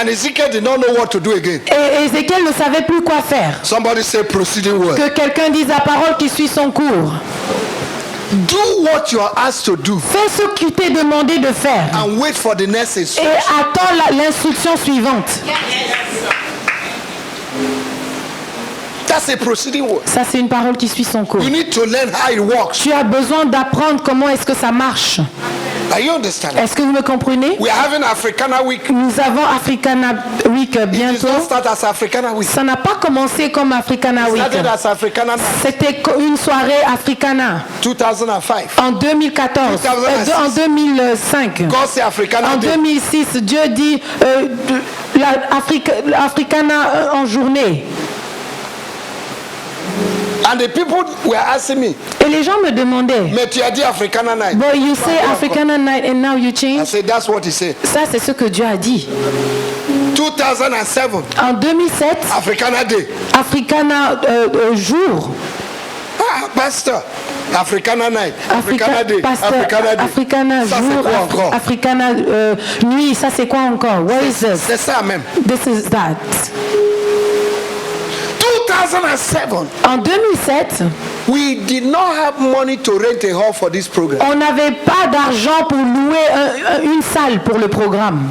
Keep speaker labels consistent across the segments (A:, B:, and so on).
A: And Ezekiel did not know what to do again.
B: Et Ézéchiel ne savait plus quoi faire.
A: Somebody say proceeding word.
B: Que quelqu'un dise la parole qui suit son cours.
A: Do what you are asked to do.
B: Fais ce qui t'est demandé de faire.
A: And wait for the next
B: Et
A: instruction.
B: attends l'instruction suivante.
A: That's a proceeding word.
B: Ça, c'est une parole qui suit son cours.
A: You need to learn how it works.
B: Tu as besoin d'apprendre comment est-ce que ça marche.
A: Are you understanding?
B: Est-ce que vous me comprenez?
A: We are having Africana Week.
B: Nous avons Africana Week
A: It does
B: bientôt.
A: not start as Africana Week.
B: Ça n'a pas commencé comme Africana Week.
A: Started as Africana
B: C'était une soirée Africana
A: 2005.
B: en 2014, en 2005.
A: God say Africana
B: En
A: Day.
B: 2006, Dieu dit l'Africana en journée.
A: And the people were asking me,
B: Et les gens me demandaient,
A: mais tu as dit Africana Night.
B: but you say Africana night and now you
A: I
B: change.
A: said, that's what he said.
B: Ça, c'est ce que Dieu a dit.
A: 2007,
B: En 2007,
A: Africana Day.
B: Africana jour.
A: Ah, pastor. Africana Night. Africana Day.
B: Pasteur,
A: Africana Day.
B: Africana
A: Ça, c'est
B: jour,
A: quoi encore?
B: Africana nuit, ça c'est quoi encore? What is this?
A: C'est ça même.
B: This is that.
A: 2007,
B: En 2007,
A: we did not have money to rent a hall for this program.
B: on n'avait pas d'argent pour louer une salle pour le programme.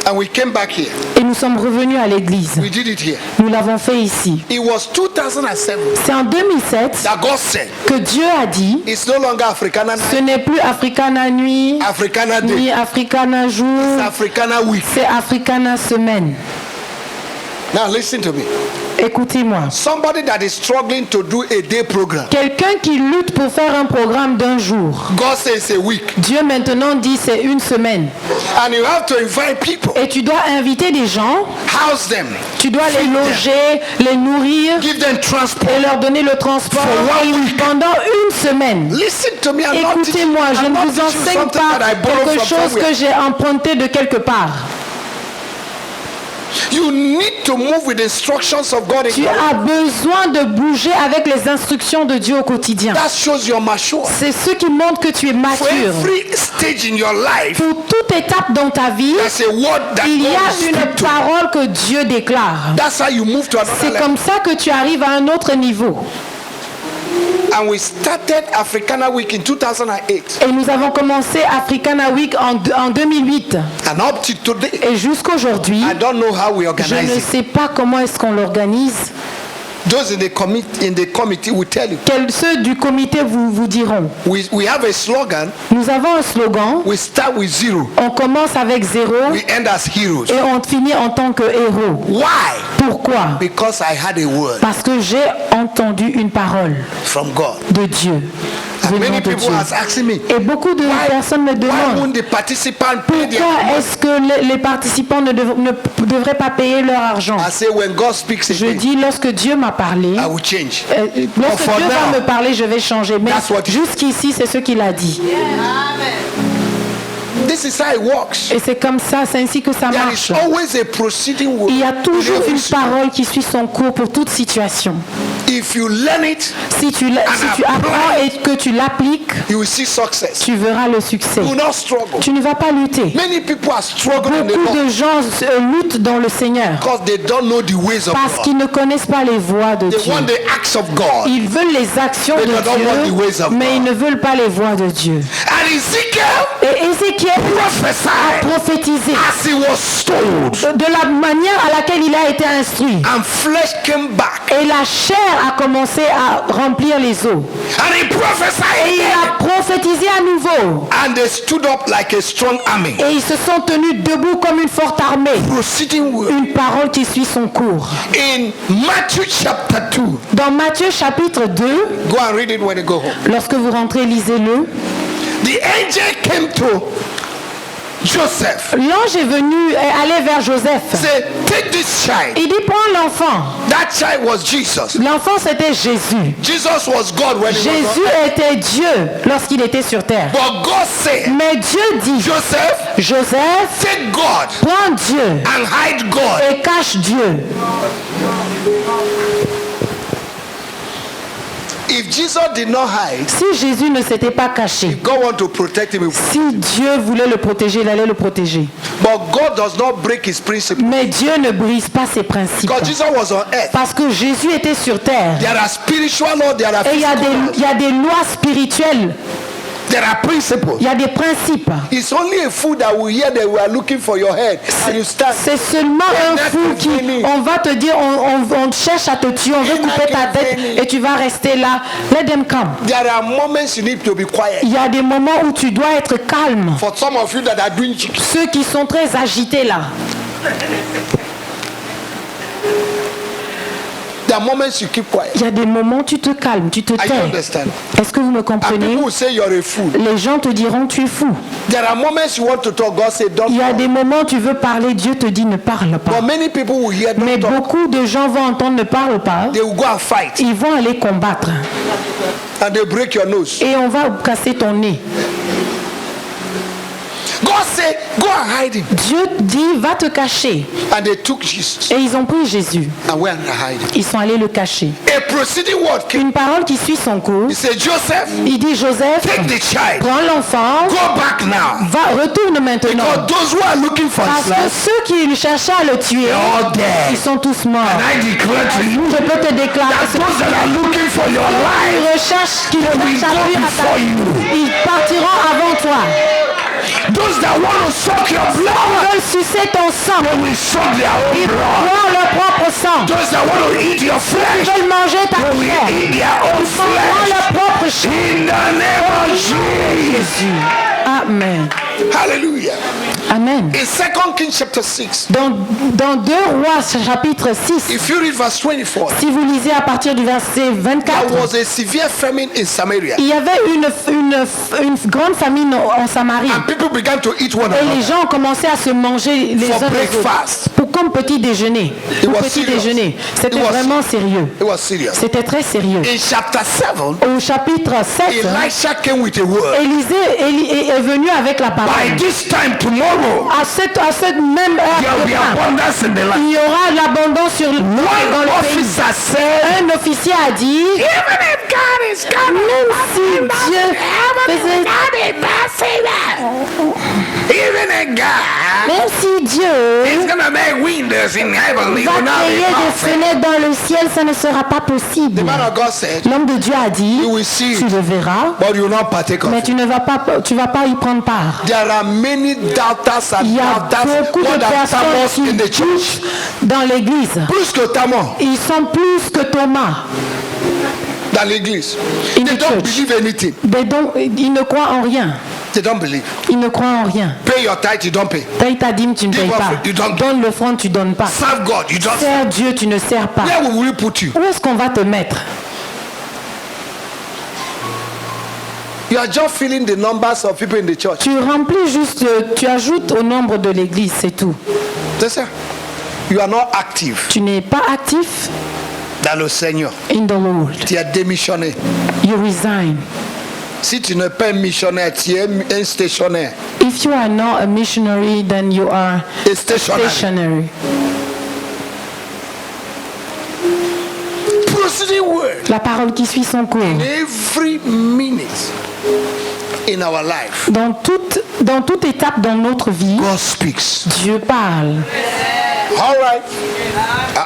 A: And we came back here.
B: Et nous sommes revenus à l'église.
A: We did it here.
B: Nous l'avons fait ici.
A: It was 2007
B: C'est en 2007
A: that God said,
B: que Dieu a dit,
A: it's no longer Africana
B: ce
A: Night,
B: n'est plus Africana nuit,
A: Africana
B: ni
A: Day,
B: Africana jour,
A: it's Africana Week.
B: c'est Africana semaine.
A: Now listen to me.
B: Écoutez-moi.
A: Somebody that is struggling to do a day program.
B: Quelqu'un qui lutte pour faire un programme d'un jour.
A: God says it's a week.
B: Dieu maintenant dit c'est une semaine.
A: And you have to invite people.
B: Et tu dois inviter des gens,
A: House them.
B: tu dois les loger, les nourrir
A: Give them transport.
B: et leur donner le transport
A: For 1 week.
B: pendant une semaine.
A: Listen to me.
B: Écoutez-moi, je ne vous enseigne pas quelque chose que j'ai emprunté de quelque part.
A: You need to move with the instructions of God in
B: Tu
A: your life.
B: as besoin de bouger avec les instructions de Dieu au quotidien.
A: That shows you're mature.
B: C'est ce qui montre que tu es
A: For
B: mature.
A: every stage in your life,
B: Pour toute étape dans ta vie,
A: there's a word that
B: il y
A: God
B: a
A: speaks
B: une
A: to.
B: parole que Dieu déclare.
A: That's how you move to another
B: C'est
A: level.
B: comme ça que tu arrives à un autre niveau.
A: And we started Africana Week in 2008.
B: Et nous avons commencé Africana Week en 2008.
A: And up to today,
B: Et jusqu'aujourd'hui,
A: I don't know how we
B: je
A: organize
B: ne
A: it.
B: sais pas comment est-ce qu'on l'organise.
A: Those in the committee will tell you.
B: Ceux du comité vous diront.
A: We have a slogan.
B: Nous avons un slogan.
A: We start with 0.
B: On commence avec 0
A: We end as heroes.
B: et on finit en tant que héros.
A: Why?
B: Pourquoi?
A: Because I had a word
B: Parce que j'ai entendu une parole
A: from God.
B: de Dieu.
A: And
B: venant
A: many
B: de
A: people
B: Dieu.
A: are asking me,
B: Et beaucoup de personnes me
A: why
B: demandent
A: won't the participant pay their
B: pourquoi
A: money?
B: est-ce que les participants ne devraient pas payer leur argent.
A: I say when God speaks
B: Je
A: again,
B: dis lorsque Dieu m'a parlé,
A: I will change.
B: lorsque
A: for
B: Dieu va
A: now,
B: me parler, je vais changer. Mais
A: that's what-
B: jusqu'ici, c'est ce qu'il a dit.
A: This is how it works.
B: Et c'est comme ça, c'est ainsi que ça
A: There
B: marche.
A: is always a proceeding word.
B: Il y a toujours
A: In every
B: une
A: situation.
B: parole qui suit son cours pour toute situation.
A: If you learn it,
B: Si tu apprends et que tu l'appliques,
A: you will see success.
B: tu verras le succès.
A: You will not struggle.
B: Tu ne vas pas lutter.
A: Many people are struggling in the
B: Beaucoup
A: Lord
B: de gens luttent dans le Seigneur
A: because they don't know the ways of
B: parce
A: God.
B: qu'ils ne connaissent pas les voies de
A: They
B: Dieu.
A: want the acts of God.
B: Ils veulent les actions
A: They
B: de
A: don't want the ways
B: Dieu,
A: of
B: mais
A: God.
B: ils ne veulent pas les voies de Dieu.
A: And Ezekiel
B: Et Ézéchiel a
A: prophesied
B: prophétisé
A: as he was told.
B: de la manière à laquelle il a été instruit.
A: And flesh came back.
B: Et la chair a commencé à remplir les eaux.
A: And he prophesied
B: Et il
A: again.
B: a prophétisé à nouveau.
A: And they stood up like a strong army.
B: Et ils se sont tenus debout comme une forte armée.
A: Proceeding word.
B: Une parole qui suit son cours.
A: In Matthew chapter 2.
B: Dans Matthieu chapitre 2,
A: Go and read it when you go home.
B: lorsque vous rentrez, lisez-le.
A: The angel came to Joseph.
B: L'ange est venu aller vers Joseph.
A: Say, take this child.
B: Il dit, prends l'enfant.
A: That child was Jesus.
B: L'enfant, c'était Jésus.
A: Jesus was God when he was
B: Jésus
A: on earth.
B: était Dieu lorsqu'il était sur terre.
A: But God said,
B: Mais Dieu dit,
A: Joseph,
B: Joseph,
A: take God
B: prends Dieu
A: and hide God.
B: et cache Dieu.
A: If Jesus did not hide,
B: Si Jésus ne s'était pas caché,
A: God want to protect him.
B: si Dieu voulait le protéger, il allait le protéger.
A: But God does not break his principle.
B: Mais Dieu ne brise pas ses principes.
A: Because Jesus was on earth.
B: Parce que Jésus était sur terre.
A: There are spiritual laws, there are
B: Et il y
A: physical laws.
B: a des lois spirituelles,
A: There are principles.
B: il y a des principes.
A: It's only a fool that will hear that we are looking for your head. And you stand.
B: C'est seulement un fou qui, on va te dire, on cherche à te tuer, on veut couper ta tête et tu vas rester là. Let them come.
A: There are moments you need to be quiet.
B: Il y a des moments où tu dois être calme.
A: For some of you that are doing chicken.
B: Ceux qui sont très agités là.
A: There are moments you keep quiet.
B: Il y a des moments où tu te calmes, tu te
A: I
B: tais.
A: understand.
B: Est-ce que vous me
A: And
B: comprenez?
A: people will say you're a fool.
B: Les gens te diront tu es fou.
A: There are moments you want to talk. God say don't
B: Il y a
A: talk.
B: des moments où tu veux parler, Dieu te dit ne parle pas.
A: But many people will hear
B: Mais
A: don't talk.
B: beaucoup de gens vont entendre ne parle pas.
A: They will go and fight.
B: Ils vont aller combattre.
A: And they break your nose.
B: Et on va casser ton nez.
A: God say go and hide him.
B: Dieu dit va te cacher.
A: And they took Jesus
B: Et ils ont pris Jésus.
A: and went and hide him.
B: Ils sont allés le cacher.
A: A proceeding word came.
B: Une parole qui suit son cours.
A: He said, Joseph,
B: Il dit Joseph,
A: take the child.
B: prends l'enfant,
A: Go back now.
B: retourne maintenant.
A: Because those who are looking for
B: Parce
A: his
B: que
A: life,
B: ceux qui cherchaient à le tuer,
A: all dead.
B: ils sont tous morts.
A: I declare to you
B: Je peux te déclarer
A: that those that are looking for your
B: qui
A: life,
B: recherchent, qui
A: will
B: cherchent à
A: go
B: fuir à
A: before
B: ta vie,
A: you.
B: ils partiront avant toi.
A: Those that want to suck your
B: Ils
A: blood,
B: veulent sucer ton sang.
A: they will suck their own
B: Ils
A: blood.
B: boivent leur propre sang.
A: Those that want to eat your
B: Ils
A: flesh,
B: veulent manger ta
A: they will
B: chair.
A: eat their own
B: Ils mangeront
A: flesh.
B: leur propre chair.
A: In the name of Jesus.
B: Amen.
A: Hallelujah.
B: Amen.
A: In 2 Kings chapter 6,
B: Dans 2 Rois chapitre 6,
A: if you read verse 24,
B: si vous lisez à partir du verset 24,
A: there was a severe famine in Samaria.
B: il y avait une grande famine en Samarie.
A: And people began to eat one
B: Et les
A: another.
B: gens ont commencé à se manger les
A: For
B: uns les autres.
A: breakfast.
B: Pour comme petit déjeuner.
A: It
B: Pour
A: was
B: petit
A: serious.
B: déjeuner. C'était
A: It was-
B: vraiment sérieux.
A: It was serious.
B: C'était très sérieux.
A: In chapter 7,
B: Au chapitre 7,
A: Elisha came with a word.
B: Élisée est venu avec la
A: By
B: parole.
A: this time tomorrow,
B: À cette même heure,
A: there will be abundance in the land.
B: il y aura l'abondance dans
A: One
B: le pays.
A: officer said,
B: Un officier a dit,
A: even if God is coming,
B: même si Dieu faisait,
A: even if God
B: même si Dieu
A: is gonna make windows in heaven, it
B: va
A: will not
B: créer
A: be
B: des
A: possible.
B: fenêtres dans le ciel, ça ne sera pas
A: The
B: possible.
A: man of God said,
B: L'homme de Dieu a dit,
A: you will see
B: tu
A: it,
B: le verras,
A: but you will not partake of
B: mais
A: it.
B: tu vas pas y prendre part.
A: There are many doubters and
B: Il y a
A: doubters
B: beaucoup de
A: more than
B: personnes
A: Thomas in the
B: qui
A: church.
B: dans l'église.
A: Plus que Thomas
B: Ils sont plus que Thomas.
A: dans l'église.
B: In
A: They
B: the
A: don't
B: church.
A: believe anything.
B: Mais donc, ils ne croient en rien.
A: They don't believe.
B: Ils ne croient en rien.
A: Pay your tithe, you don't pay.
B: Paye ta dîme, tu ne payes
A: Give
B: pas.
A: offering, you don't-
B: Donne l'offrande, tu ne donnes pas.
A: Serve God, you don't.
B: Sers Dieu, tu ne sers pas.
A: Where will we put you?
B: Où est-ce qu'on va te mettre?
A: You are just filling the numbers of people in the church.
B: Tu remplis juste, tu ajoutes au nombre de l'église, c'est tout.
A: That's it. You are not active
B: Tu n'es pas actif
A: dans le Seigneur.
B: in the Lord.
A: Tu es démissionné.
B: You resign.
A: Si tu n'es pas un missionnaire, tu es un stationnaire.
B: If you are not a missionary, then you are
A: A stationary.
B: stationary.
A: Proceeding word.
B: La parole qui suit son cours.
A: Every minute in our life,
B: Dans toute étape dans notre vie,
A: God speaks.
B: Dieu parle.
A: All right.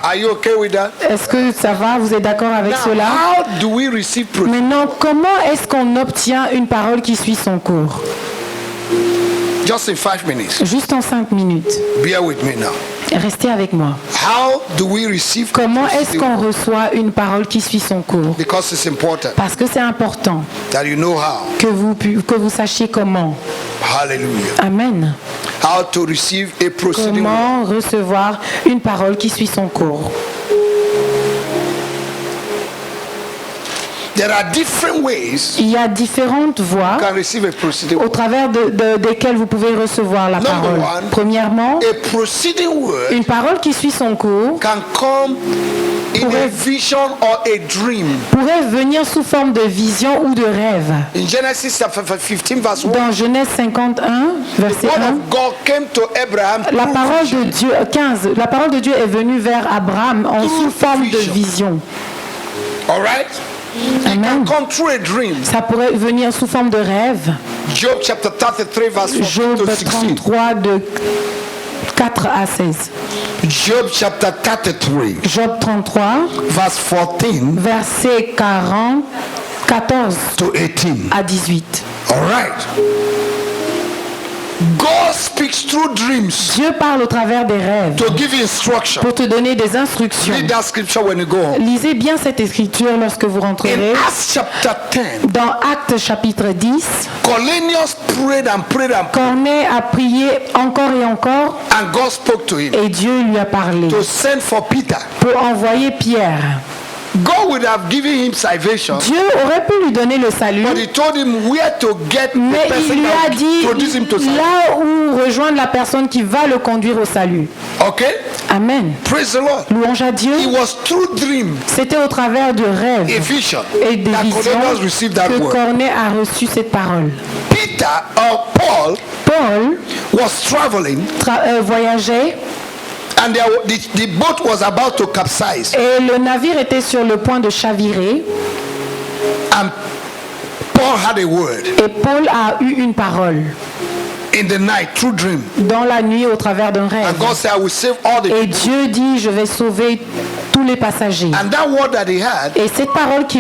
A: Are you okay with that?
B: Est-ce que ça va? Vous êtes d'accord avec
A: Now,
B: cela?
A: how do we receive proceeding?
B: Maintenant, comment est-ce qu'on obtient une parole qui suit son cours?
A: Just in 5 minutes.
B: Juste en 5 minutes.
A: Bear with me now.
B: Restez avec moi.
A: How do we receive
B: Comment est-ce
A: proceeding?
B: qu'on reçoit une parole qui suit son cours?
A: Because it's important
B: Parce que c'est important
A: that you know how.
B: que vous sachiez comment.
A: Hallelujah.
B: Amen.
A: How to receive a proceeding word.
B: Comment recevoir une parole qui suit son cours?
A: There are different ways
B: Il y a différentes voies
A: you can receive a proceeding
B: au
A: word.
B: travers desquelles vous pouvez recevoir la
A: Number
B: parole.
A: one.
B: Premièrement,
A: A proceeding word
B: une parole qui suit son cours
A: can come in a vision or a dream.
B: pourrait venir sous forme de vision ou de rêve.
A: In Genesis chapter 15 verse 1,
B: Dans Genèse 51, verset
A: word
B: 1,
A: of God came to Abraham
B: la
A: through
B: parole
A: vision.
B: de Dieu, 15, la parole de Dieu est venue vers Abraham en
A: Through
B: sous forme de
A: vision.
B: vision.
A: All right? It
B: Amen.
A: can come through a dream.
B: Ça pourrait venir sous forme de rêve.
A: Job chapter 33 verse 14
B: Job
A: to 16.
B: 33 de 4 à 16.
A: Job chapter 33
B: Job 33,
A: verse 14
B: verset 14
A: to 18.
B: à 18.
A: All right. God speaks through dreams
B: Dieu parle au travers des rêves
A: to give instruction.
B: pour te donner des instructions.
A: Read that scripture when you go home.
B: Lisez bien cette écriture lorsque vous
A: In
B: rentrerez.
A: Acts chapter 10,
B: Dans Actes chapitre 10,
A: Cornelius prayed and prayed and prayed,
B: Corneille a prié encore et encore
A: and God spoke to him
B: et Dieu lui a parlé
A: to send for Peter.
B: pour envoyer Pierre.
A: God would have given him salvation,
B: Dieu aurait pu lui donner le salut,
A: but he told him where to get the
B: mais il
A: person
B: lui
A: that
B: a
A: would
B: dit
A: introduce him to salvation.
B: là où rejoindre la personne qui va le conduire au salut.
A: Okay?
B: Amen.
A: Praise the Lord.
B: Louange à Dieu.
A: It was through dream,
B: C'était au travers de rêves
A: a vision,
B: et des
A: that Cornelius received
B: visions
A: that
B: que
A: word.
B: Corneille a reçu cette parole.
A: Peter or Paul
B: Paul
A: was traveling,
B: voyageait
A: and the boat was about to capsize.
B: et le navire était sur le point de chavirer
A: And Paul had a word
B: et Paul a eu une parole
A: in the night through dream.
B: dans la nuit au travers d'un rêve.
A: And God said, I will save all the
B: Et
A: people.
B: Dieu dit, je vais sauver tous les passagers.
A: And that word that he had
B: Et cette parole qu'il